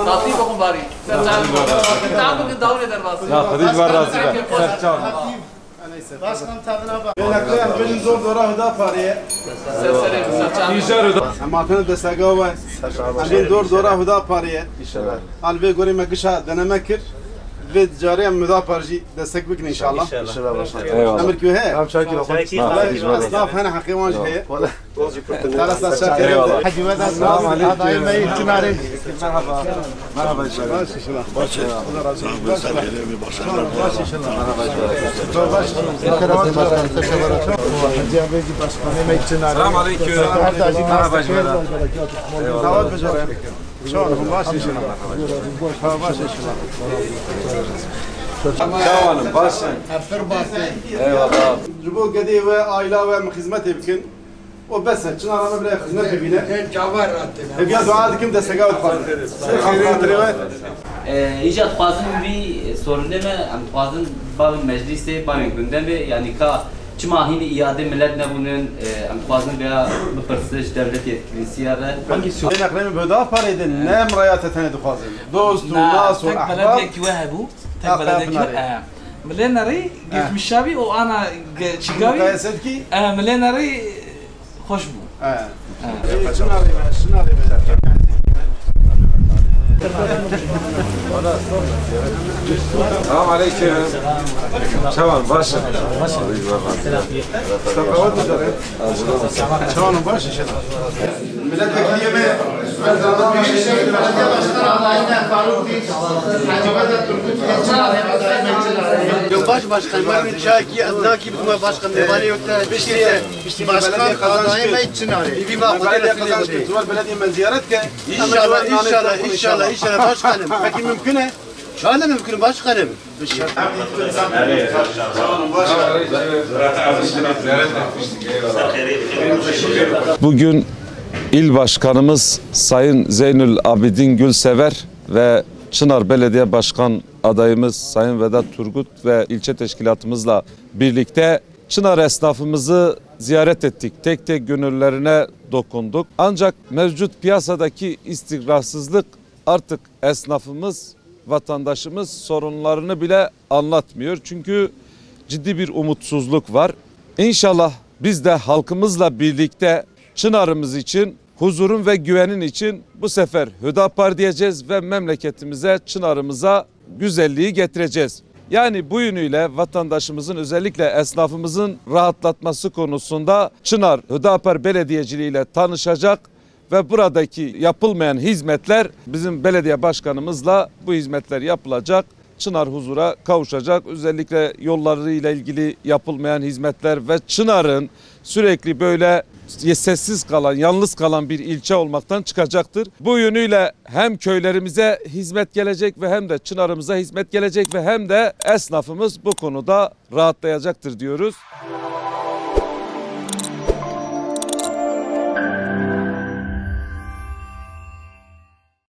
Tatlı bakın bari. Sen bugün davul eder bazı. Ya Hıdız var razı be. Serçam. Başkan tadına bak. Benim zor dora hıda pariye. Serçam. Amatını desteğe var. Ben dora hıda pariye. İnşallah. Alve göreyim kışa denemek ve cariye müda parji destek bikin inşallah. İnşallah başkan. Eyvallah. Emir köy he. Tamam şakir olsun. Esnaf hene hakkı vanç he. Tarasa şakir. Eyvallah. Hacı vedat. Selam aleyküm. Adayım bey içinare. Merhaba. Merhaba inşallah. Baş inşallah. Baş inşallah. Baş inşallah. Selam aleyküm. Merhaba inşallah. Davet becerem. Şoğlum baş inşallah. Baş inşallah. Şavanım başın. Eyvallah. Bu gedi ve aile ve hizmet etkin. O bes çınar ama bile hizmet edine. Cavar rahatına. Ya dua edikim destek al falan. İcat fazla bir sorun değil mi? Fazla bazı mecliste, bazı gündem ve yani çıma hindi iade millet ne bunun fazla veya pırsız devlet yetkilisi ya da hangi söz? Ben aklımı böyle daha para edin. Ne emriyat etene de fazla. Dost, nas ve ahbab. بلدك وهبو تك بلدك ملينري قلت مشابي وانا شقاوي Mukayesed ki. ملينري خوش بو Şunları Selam aleyküm. Şavan başın. Şoğlum baş inşallah. Milletvekili mi? Belediye başkanı adayına Faruk Dik, Hacı Vedat Turgut Geçer adayına Başkan, ben çaki adnaki bir başkan nevali yokta işte başkan adayı için arıyor. Bir bak belediye kazanç kültürel belediye men ziyaret ke. İnşallah başkanım. Peki mümkün he? Şöyle mümkün başkanım. Bugün İl Başkanımız Sayın Zeynül Abidin Gülsever ve Çınar Belediye Başkan adayımız Sayın Vedat Turgut ve ilçe teşkilatımızla birlikte Çınar esnafımızı ziyaret ettik. Tek tek gönüllerine dokunduk. Ancak mevcut piyasadaki istikrarsızlık artık esnafımız, vatandaşımız sorunlarını bile anlatmıyor. Çünkü ciddi bir umutsuzluk var. İnşallah biz de halkımızla birlikte Çınar'ımız için, huzurun ve güvenin için bu sefer Hüdapar diyeceğiz ve memleketimize, Çınar'ımıza güzelliği getireceğiz. Yani bu yönüyle vatandaşımızın, özellikle esnafımızın rahatlatması konusunda Çınar Hüdapar Belediyeciliği ile tanışacak ve buradaki yapılmayan hizmetler bizim belediye başkanımızla bu hizmetler yapılacak. Çınar huzura kavuşacak. Özellikle yollarıyla ilgili yapılmayan hizmetler ve Çınar'ın sürekli böyle sessiz kalan, yalnız kalan bir ilçe olmaktan çıkacaktır. Bu yönüyle hem köylerimize hizmet gelecek ve hem de Çınar'ımıza hizmet gelecek ve hem de esnafımız bu konuda rahatlayacaktır diyoruz.